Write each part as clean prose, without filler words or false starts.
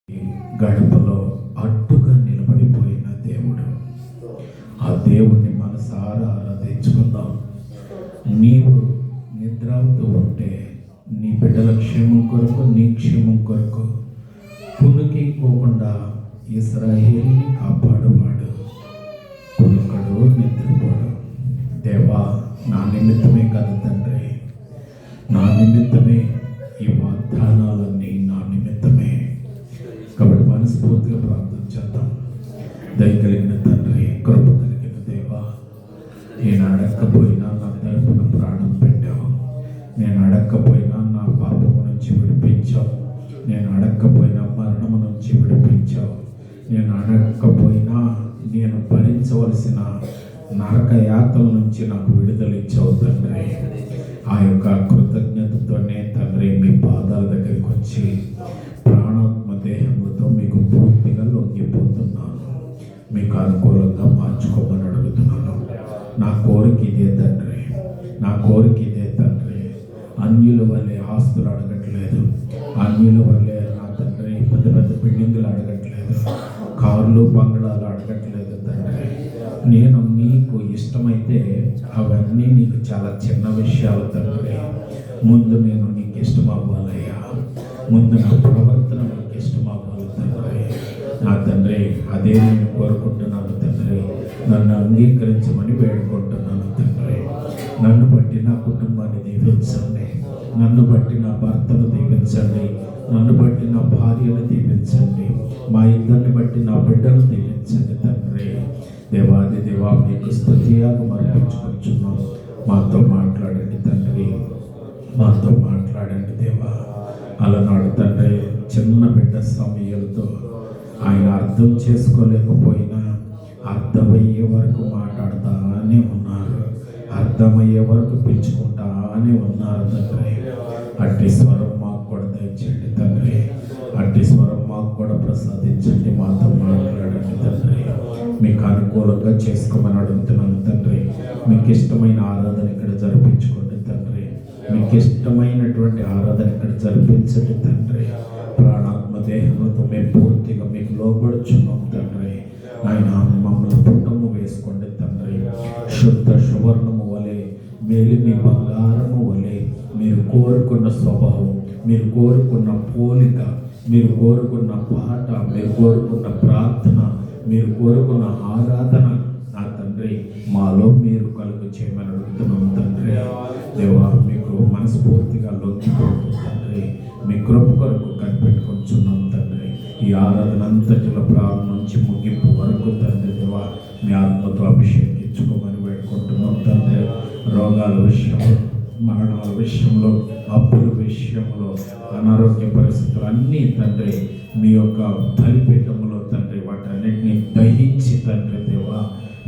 గడపలో అడ్డుగా నిలబడిపోయిన దేవుడు, ఆ దేవుణ్ణి మనసారా ఆరాధించుకుందాం. నీవు నిద్రవుతూ ఉంటే నీ బిడ్డల క్షేమం కొరకు, నీ క్షేమం కొరకు కునుకిపోకుండా ఇశ్రాయేలుని కాపాడువాడు. కునుకడు, నిద్రపోడు. దేవా, నా నిమిత్తమే కదా తండ్రి, నా నిమిత్తమే ఈ వాగ్దానాలన్నీ నా నిమిత్తమే. కాబట్టి మనస్ఫూర్తిగా ప్రార్థన చేద్దాం. దయ కలిగిన తండ్రి, కృప కలిగిన దేవా, నేను అడగకపోయినా నా తరపున ప్రాణం పెట్టావు. నేను అడగకపోయినా నా పాపము నుంచి విడిపించావు. నేను అడగకపోయినా మరణము నుంచి విడిపించావు. నేను అడగకపోయినా నేను భరించవలసిన నరక యాత్రల నుంచి నాకు విడుదల ఇచ్చావు తండ్రి. ఆ యొక్క కృతజ్ఞతతోనే తండ్రి మీ పాదాల దగ్గరికి వచ్చి ప్రాణాత్మ దేహముతో మీకు పూర్తిగా లొంగిపోతున్నాను. మీకు అనుకూలంగా మార్చుకోమని అడుగుతున్నాను. నా కోరిక ఇదే తండ్రి, నా కోరిక ఇదే తండ్రి. అన్యుల వల్లే ఆస్తులు అడగట్లేదు, అన్యుల వల్లే నా తండ్రి పెద్ద పెద్ద బిల్డింగులు అడగట్లేదు, కార్లు బంగ్లాలు అడగట్లేదు తండ్రి. నేను నీకు ఇష్టమైతే అవన్నీ నీకు చాలా చిన్న విషయాలు తండ్రి. ముందు నేను నీకు ఇష్టం అవ్వాలయ్యా, ముందు నా ప్రవర్తన నీకు ఇష్టం అవ్వాలి తండ్రి. నా తండ్రి, అదే నేను కోరుకుంటున్నాను తండ్రి. నన్ను అంగీకరించమని వేడుకుంటున్నాను తండ్రి. నన్ను బట్టి నా కుటుంబాన్ని దీవించండి, నన్ను బట్టి నా భర్తను దీవించండి, నన్ను బట్టి నా భార్యను దీవించండి, మా ఇద్దరిని బట్టి నా బిడ్డను దీవించండి తండ్రి. దేవాది దేవా, మీకు స్తుతియాగం అర్పించుకుంటున్నాం. మాతో మాట్లాడండి తండ్రి, మాతో మాట్లాడండి దేవా. అలనాడు తండ్రి చిన్న బిడ్డ సమయాలతో ఆయన అర్థం చేసుకోలేకపోయినా అర్థమయ్యే వరకు మాట్లాడుతానే ఉన్నారు, అర్థమయ్యే వరకు పిలుచుకుంటానే ఉన్నారు తండ్రి. అట్టి స్వరం మాకు కూడా దయచేయండి తండ్రి, అట్టి స్వరం మాకు కూడా ప్రసాదించండి. మాతో మాట్లాడండి తండ్రి. మీకు అనుకూలంగా చేసుకోమని అడుగుతున్నాను తండ్రి. మీకు ఇష్టమైన ఆరాధన ఇక్కడ జరిపించుకోండి తండ్రి. మీకు ఇష్టమైనటువంటి ఆరాధన ఇక్కడ జరిపించండి తండ్రి. ప్రాణాత్మ దేహంతో మేము పూర్తిగా మీకు లోబడుచున్నాం తండ్రి. ఆయన మమ్మల్ని పుట్టము వేసుకోండి తండ్రి. శుద్ధ సువర్ణము వలె, మేలిమి బంగారము వలె మీరు కోరుకున్న స్వభావం, మీరు కోరుకున్న పోలిక, మీరు కోరుకున్న పాట, మీరు కోరుకున్న ప్రార్థన, మీరు కోరుకున్న ఆరాధన నా తండ్రి మాలో మీరు కలుగు చేయమని అడుగుతున్నాం తండ్రి. దేవా, మీకు మనస్ఫూర్తిగా లొంగిపోతుంది తండ్రి. మీ కృప కొరకు కనిపెట్టుకుంటున్నాం తండ్రి. ఈ ఆరాధన అంతటిలో ప్రారంభం నుంచి ముగింపు వరకు తండ్రి దేవా, మీ ఆత్మతో అభిషేకించుకోమని వేడుకుంటున్నాం తండ్రి. రోగాల విషయంలో, మరణాల విషయంలో, అప్పుల విషయంలో, అనారోగ్య పరిస్థితులు అన్నీ తండ్రి మీ యొక్క బలిపీఠంలో తండ్రి వాటన్నిటిని దహించి తండ్రి దేవా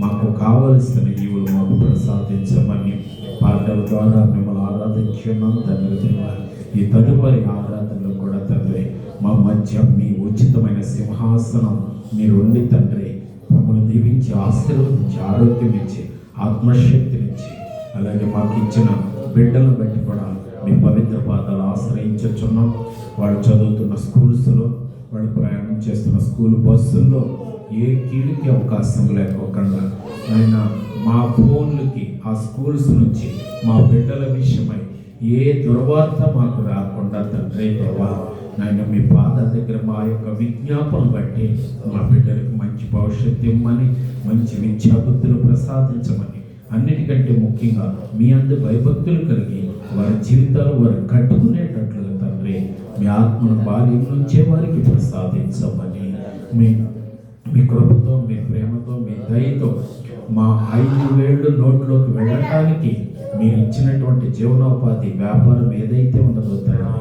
మాకు కావలసిన ఈవులు మాకు ప్రసాదించమని పాటల ద్వారా మిమ్మల్ని ఆరాధించున్నాం తండ్రి దేవా. ఈ తదుపరి ఆరాధనలో కూడా తండ్రి మా మధ్య మీ ఉచితమైన సింహాసనం మీరు ఉండి తండ్రి మమ్మల్ని దీవించి ఆశీర్వదించి ఆరోగ్యం ఇచ్చి ఆత్మశక్తినిచ్చి, అలాగే మాకు ఇచ్చిన బిడ్డలను బట్టి కూడా మీ పవిత్ర పాదాలు ఆశ్రయించున్నాం. వాళ్ళు చదువుతున్న స్కూల్స్లో, వాళ్ళు ప్రయాణం చేస్తున్న స్కూల్ బస్సుల్లో ఏ కీడుకి అవకాశం లేకోకుండా ఆయన మా ఫోన్లకి ఆ స్కూల్స్ నుంచి మా బిడ్డల విషయమై ఏ దుర్వార్త మాకు రాకుండా తండ్రి దేవా నాయన మీ పాదాల దగ్గర మా యొక్క విజ్ఞాపన బట్టి మా బిడ్డలకు మంచి భవిష్యత్తు ఇవ్వమని, మంచి విద్యాబుద్ధులు ప్రసాదించమని, అన్నిటికంటే ముఖ్యంగా మీ అందు భయభక్తులు కలిగి వారి జీవితాలు వారు కట్టుకునేటట్లుగా తండ్రి మీ ఆత్మను బాల్యం నుంచే వారికి ప్రసాదించమని, మీ కృపతో, మీ ప్రేమతో, మీ దయతో మా 5 వేళ్ళు నోట్లోకి వెళ్ళటానికి మీరు ఇచ్చినటువంటి జీవనోపాధి వ్యాపారం ఏదైతే ఉన్నదో తండ్రి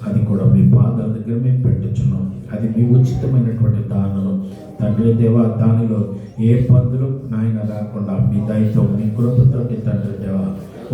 అది కూడా మీ పాదాల దగ్గర మేము పెట్టుచున్నాం. అది మీ ఉచితమైనటువంటి దానను తండ్రి దేవా. దానిలో ఏ పద్ధతులు నాయన రాకుండా మీ దయతో, మీ కృపతోటి తండ్రి దేవా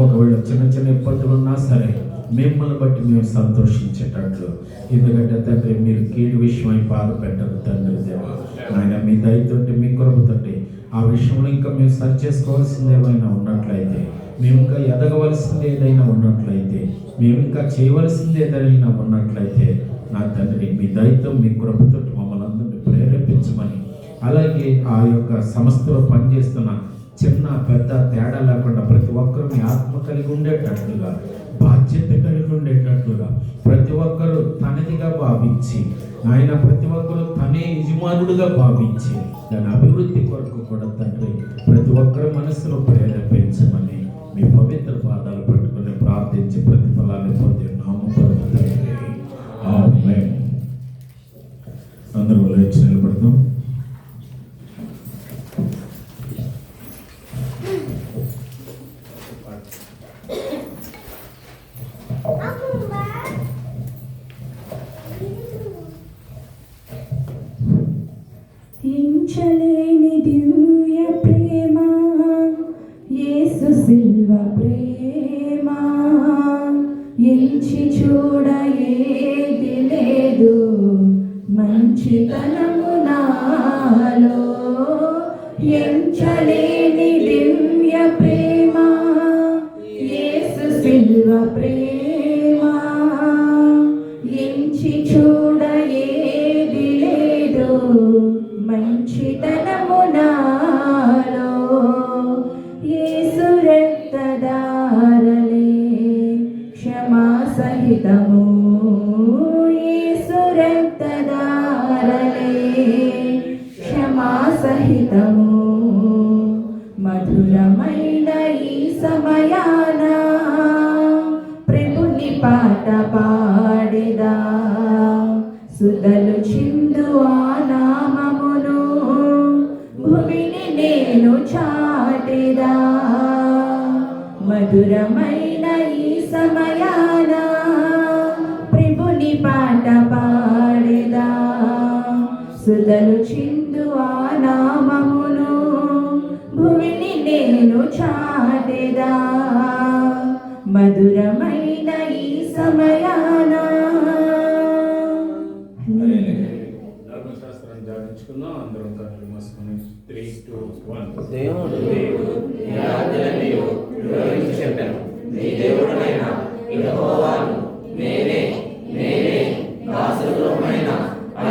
ఒకవేళ చిన్న చిన్న ఇబ్బందులు ఉన్నా సరే మిమ్మల్ని బట్టి మేము సంతోషించేటట్లు, ఎందుకంటే తండ్రి మీరు కీడు విషయమై బాధ పెట్టరు తండ్రి దేవా. ఆయన మీ దయతోటి, మీ కృపతోటి ఆ విషయంలో ఇంకా మేము సరి చేసుకోవాల్సింది ఏమైనా ఉన్నట్లయితే, మేము ఇంకా ఎదగవలసింది ఏదైనా ఉన్నట్లయితే, మేము ఇంకా చేయవలసింది ఏదైనా ఉన్నట్లయితే నా తండ్రి మీ దయతో, మీ కృపతో ఆ యొక్క సంస్థలో పనిచేస్తున్న చిన్న పెద్ద తేడా లేకుండా ప్రతి ఒక్కరు మీ ఆత్మ కలిగి ఉండేటట్లుగా, బాధ్యత కలిగి ఉండేటట్లుగా, ప్రతి ఒక్కరూ తనదిగా భావించి, ఆయన ప్రతి ఒక్కరూ తనే యజమానుడిగా భావించి దాని అభివృద్ధి కొరకు కూడా తండ్రి ప్రతి ఒక్కరి మనసులో ప్రేరేపించమని మీ పవిత్ర పాదాలు పట్టుకుని ప్రార్థించి ప్రతిఫలాన్ని పొంది నామమున తండ్రి ఆమేన్. అందరూ లేచి నిలబడతాం. ఎంచలేని దివ్య ప్రేమ, యేసు సిల్వ ప్రేమ, ఎంచి చూడ ఏది లేదు మంచితనము నాలో. ఎంచలేని దివ్య ప్రేమ, యేసు సిల్వ ప్రేమ, ఎంచి చూడ ఏది లేదు మంచితనము నాలో. యేసు రక్తధారలే క్షమా సహితము, యేసు రక్తధారలే క్షమా సహితము. మధురమైన ఈ సమయాన ప్రభుని పాట పాడేదా, సుధలు చిందు ఆ నామమును భూమిని నేను చాటెదా. మధురమైన ఈ సమయాన ప్రభుని పాట పాడేదా, సుధలు చిందు ఆ నామమును భూమిని నేను చాటెదా. మధురమైన ఈ సమయాన ధర్మశాస్త్రాన్ని ధ్యానించుకుందాం. అందరం కళ్ళు మూసుకొని 3, 2, 1. దేవుడు నీ ఆజ్ఞలను వివరించి చెప్పాను. నీ దేవుడైన యెహోవాను నేనే దాసులమైన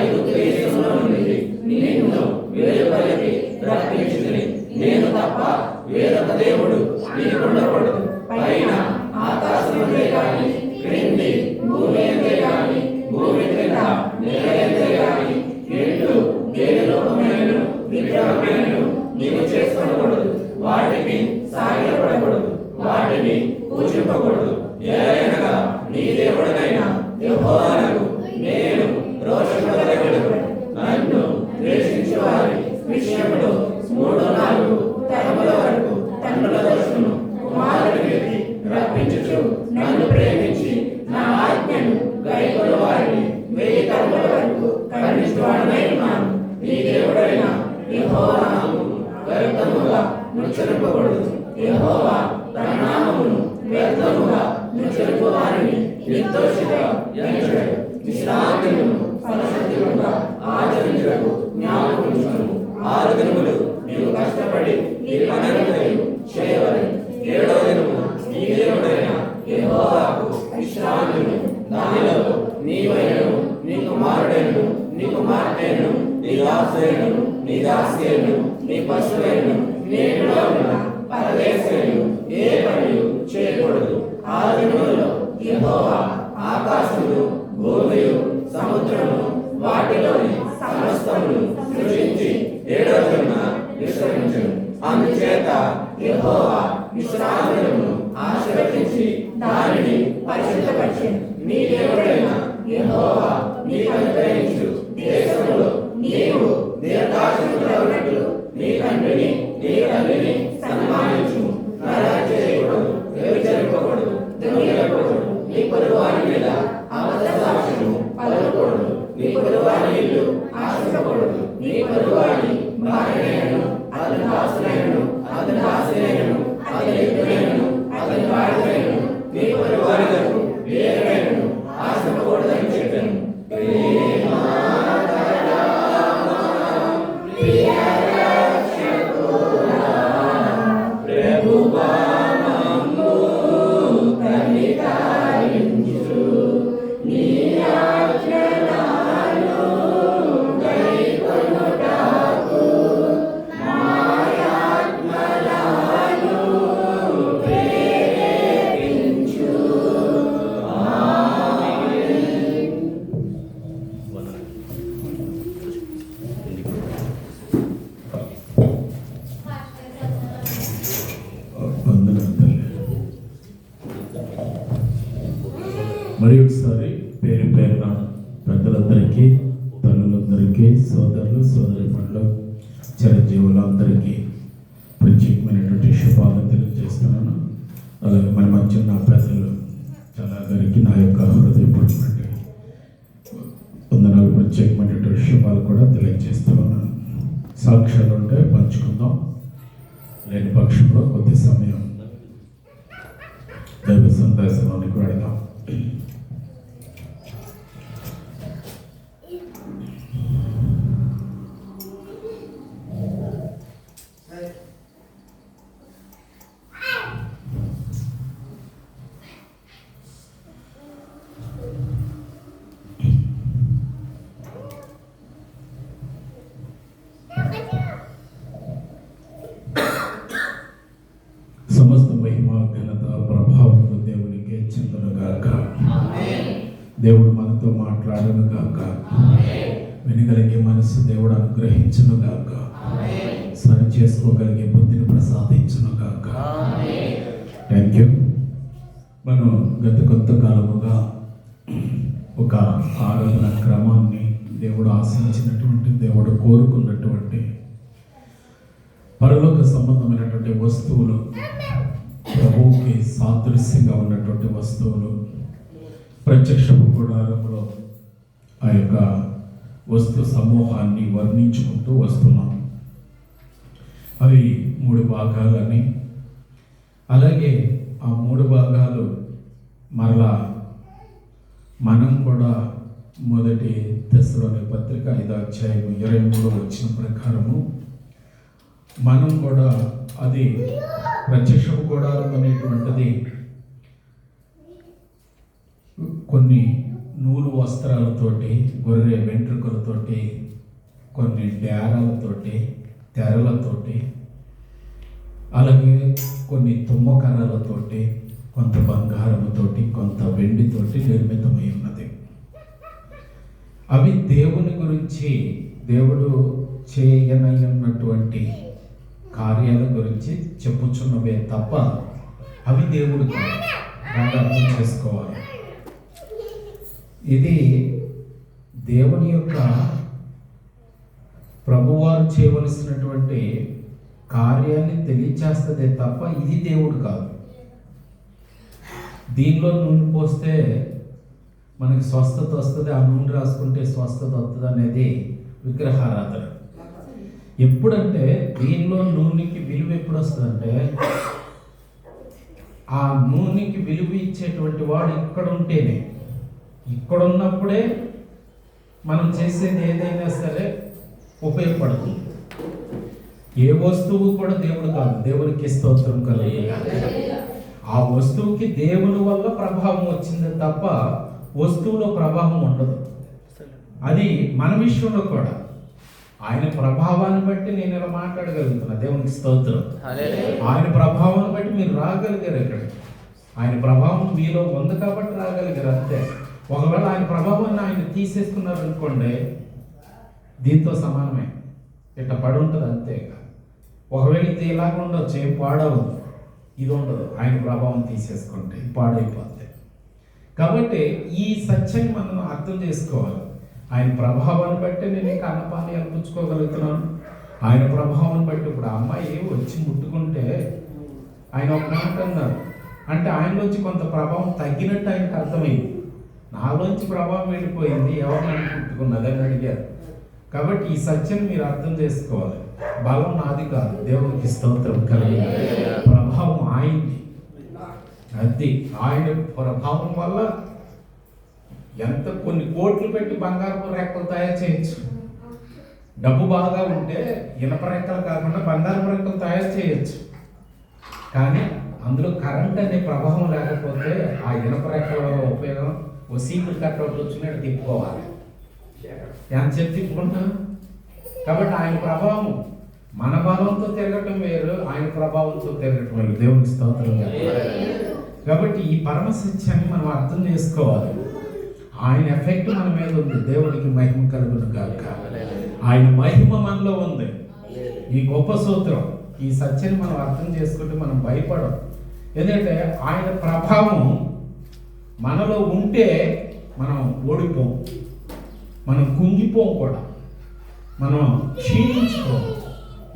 ఐగుప్తు దేశంలో నుండి నిన్ను వెలుపలికి రప్పించితిని. నేను తప్ప వేరొక దేవుడు నీకుండకూడదు. పైన ఆకాశములే గాని, క్రింది భూమి అంతే గాని, భూమి క్రింద నేల అంతే గాని, ఎట్లు దేని రూపమైనను విగ్రహమైనను నీవు చేసుకోకూడదు. వాటికి సాగిలపడకూడదు, వాటిని పూజింపకూడదు. ఏలయనగా నీ దేవుడనైన యెహోవానకు నేను రోషముగలగెదను. నన్ను ద్వేషించు వారి విషయంలో 3-4 తరముల వరకు తండ్రుల దోషమును కుమారుని మీదకి రప్పించుచు, నన్ను ప్రేమించి నా ఆజ్ఞను గైకొను వారిని 1000 తరముల వరకు కరుణించువాడనై ఉన్నాను. నీ దేవుడైన యెహోవా నామమును వ్యర్థముగా నుచ్చరింపకూడదు. యెహోవా తన నామమును వ్యర్థముగా నుచ్చరింపు వారిని నిర్దోషిగా ఎంచడు. విశ్రాంతిని ఫలశక్తిగా ఆచరించుటకు జ్ఞాపకముంచుకొనుము. 6 దినములు నీవు కష్టపడి నీ పనులను చేయవలెను. 7వ దినము నీ దేవుడైన యెహోవాకు విశ్రాంతిని. దానిలో నీవైనను, నీ కుమారుడైనను, నీ కుమార్తెను, నీ దాసుడైనను, నీ దాసియైనను, నీ పశువైనను, నేనులో ఉన్న పరదేశీయులు ఏ పని చేయకూడదు. 6 దినములలో యెహోవా ఆకాశములు, భూమియు, సముద్రము, వాటిలోని సమస్తమును సృజించి 7వ దినమున విశ్రమించెను. అందుచేత యెహోవా విశ్రాంతి దినమును ఆశీర్వదించి దానిని పరిశుద్ధపరిచెను. నీ దేవుడైన యెహోవా నీకు అనుగ్రహించు దేశంలో నీవు దీర్ఘాయుష్కుడవునట్లు నీ తండ్రిని నీ తల్లిని సన్మానించుము. నరహత్య చేయకూడదు, వ్యభిచరింపకూడదు, దొంగిలకూడదు, నీ పొరుగువాని మీద అబద్ధ సాక్ష్యము పలకకూడదు, నీ పొరుగువాని ఇల్లు ఆశించకూడదు, నీ పొరుగువాని భార్యనైనను, అతని దాసునైనను, అతని దాసినైనను, అతని ఎద్దునైనను, అతని వాడినైనను, నీ పొరుగువాని వరకు వేరైనను ఆశించకూడదని చెప్పాను. మరి ఒకసారి పేరు పేరున పెద్దలందరికీ, తల్లులందరికీ, సోదరులు, సోదరిమణులు, చిరంజీవులందరికీ ప్రత్యేకమైనటువంటి శుభాలు తెలియజేస్తున్నాను. అలాగే మన మధ్య నా పెద్దలు చాలా గారికి నా యొక్క హృదయపూర్వకమైన వందనాలు, ప్రత్యేకమైనటువంటి శుభాలు కూడా తెలియజేస్తూ ఉన్నాను. సాక్ష్యాలు ఉంటే పంచుకుందాం, లేని పక్షంలో కొద్ది సమయం దైవ సందేశంలోనికి వెళదాం. సమస్త మహిమ, ఘనత, ప్రభావం దేవునికే చెందునుగాక. దేవుడు మనతో మాట్లాడునుగాక. వినగలిగే మనసు దేవుడు అనుగ్రహించునుగాక. సరి చేసుకోగలిగే బుద్ధిని ప్రసాదించునుగాక. Thank you. మనం గత కొంతకాలముగా ఒక ఆరాధన క్రమాన్ని దేవుడు ఆశించినటువంటి, దేవుడు కోరుకున్నటువంటి పరలోక సంబంధమైనటువంటి వస్తువులు, ప్రభువుకి సాదృశ్యంగా ఉన్నటువంటి వస్తువులు ప్రత్యక్షపు గుడారంలో ఆ యొక్క వస్తు సమూహాన్ని వర్ణించుకుంటూ వస్తున్నాం. అవి 3 భాగాలని, అలాగే ఆ 3 భాగాలు మరలా మనం కూడా మొదటి తెస్సలోని పత్రిక 5వ అధ్యాయం 23 వచ్చిన ప్రకారము మనం కూడా అది ప్రత్యక్షపు గుడారం అనేటువంటిది కొన్ని నూలు వస్త్రాలతోటి, గొర్రె వెంట్రుకలతోటి, కొన్ని డేరాలతోటి, తెరలతోటి, అలాగే కొన్ని తుమ్మకర్రలతోటి, కొంత బంగారముతోటి, కొంత వెండితోటి నిర్మితమై ఉన్నది. అవి దేవుని గురించి, దేవుడు చేయనయ్యున్నటువంటి కార్యాల గురించి చెప్పుచున్నవే తప్ప అవి దేవుడు కాదు. బాగా అర్థం చేసుకోవాలి. ఇది దేవుని యొక్క ప్రభువారు చేయవలసినటువంటి కార్యాన్ని తెలియచేస్తుందే తప్ప ఇది దేవుడు కాదు. దీనిలో నూనె పోస్తే మనకి స్వస్థత వస్తుంది, ఆ నూనె రాసుకుంటే స్వస్థత వస్తుంది అనేది విగ్రహారాధన. ఎప్పుడంటే దీనిలో నూనెకి విలువ ఎప్పుడు వస్తుందంటే, ఆ నూనెకి విలువ ఇచ్చేటువంటి వాడు ఇక్కడ ఉంటేనే, ఇక్కడ ఉన్నప్పుడే మనం చేసేది ఏదైనా సరే ఉపయోగపడుతుంది. ఏ వస్తువు కూడా దేవుడు కాదు, దేవునికి స్తోత్రం కలుగుతుంది. ఆ వస్తువుకి దేవుని వల్ల ప్రభావం వచ్చింది తప్ప వస్తువులో ప్రభావం ఉండదు. అది మన విషయంలో కూడా ఆయన ప్రభావాన్ని బట్టి నేను ఇలా మాట్లాడగలుగుతున్నా. దేవునికి స్తోత్రం. ఆయన ప్రభావాన్ని బట్టి మీరు రాగలిగారు ఇక్కడికి. ఆయన ప్రభావం మీలో ఉంది కాబట్టి రాగలిగారు అంతే. ఒకవేళ ఆయన ప్రభావాన్ని ఆయన తీసేసుకున్నారు అనుకోండి, దీంతో సమానమే, ఇట్లా పడి ఉంటుంది అంతే. ఒకవేళ ఇది ఇలాగ ఉండొచ్చు, ఏం పాడవదు, ఇది ఉండదు. ఆయన ప్రభావం తీసేసుకుంటే పాడైపోద్ది. కాబట్టి ఈ సత్యాన్ని మనం అర్థం చేసుకోవాలి. ఆయన ప్రభావాన్ని బట్టి నేను ఇంకా అన్నపానీయాలు పుచ్చుకోగలుగుతున్నాను. ఆయన ప్రభావాన్ని బట్టి ఇప్పుడు ఆ అమ్మాయి వచ్చి ముట్టుకుంటే ఆయన ఒక మాట అన్నారు అంటే ఆయనలోంచి కొంత ప్రభావం తగ్గినట్టు ఆయనకు అర్థమైంది. నాలోంచి ప్రభావం వెళ్ళిపోయింది, ఎవరు నన్ను ముట్టుకున్నది అని అడిగారు. కాబట్టి ఈ సత్యం మీరు అర్థం చేసుకోవాలి. బలం నాది కాదు, దేవునికి స్తోత్రం కలిగి, ప్రభావం ఆయనది. అది ఆయన ప్రభావం వల్ల ఎంత కొన్ని కోట్లు పెట్టి బంగారపు రెక్కలు తయారు చేయొచ్చు. డబ్బు బాగా ఉంటే ఇనప రెక్కలు కాకుండా బంగారపు రెక్కలు తయారు చేయొచ్చు. కానీ అందులో కరెంట్ అనే ప్రభావం లేకపోతే ఆ ఇనప రెక్కల ఉపయోగం ఓ సీపులు కట్అవుట్ వచ్చినట్టు తిప్పుకోవాలి. ఎంత చెప్పి తిప్పుకుంటాం. కాబట్టి ఆయన ప్రభావం మన బలంతో తిరగటం వేరు, ఆయన ప్రభావంతో తిరగటం వేరు. దేవునికి స్తోత్రం. కాబట్టి ఈ పరమ సత్యాన్ని మనం అర్థం చేసుకోవాలి. ఆయన ఎఫెక్ట్ మన మీద ఉంది. దేవుడికి మహిమ కలుగును గాక. ఆయన మహిమ మనలో ఉంది. ఈ గొప్ప సూత్రం, ఈ సత్యాన్ని మనం అర్థం చేసుకుంటే మనం భయపడం. ఎందుకంటే ఆయన ప్రభావం మనలో ఉంటే మనం ఓడిపోం, మనం కుంగిపోం కూడా, మనం క్షీణించుకోం.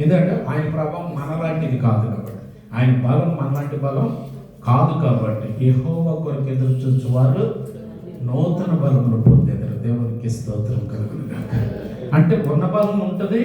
ఎందుకంటే ఆయన ప్రభావం మనలాంటిది కాదు కాబట్టి, ఆయన బలం మనలాంటి బలం కాదు కాబట్టి. యెహోవా కొరకు ఎదురు చూచువారు నూతన బలమును పొందేదారు. దేవునికి స్తోత్రం కలుగును గాక. అంటే ఉన్న బలం ఉంటుంది,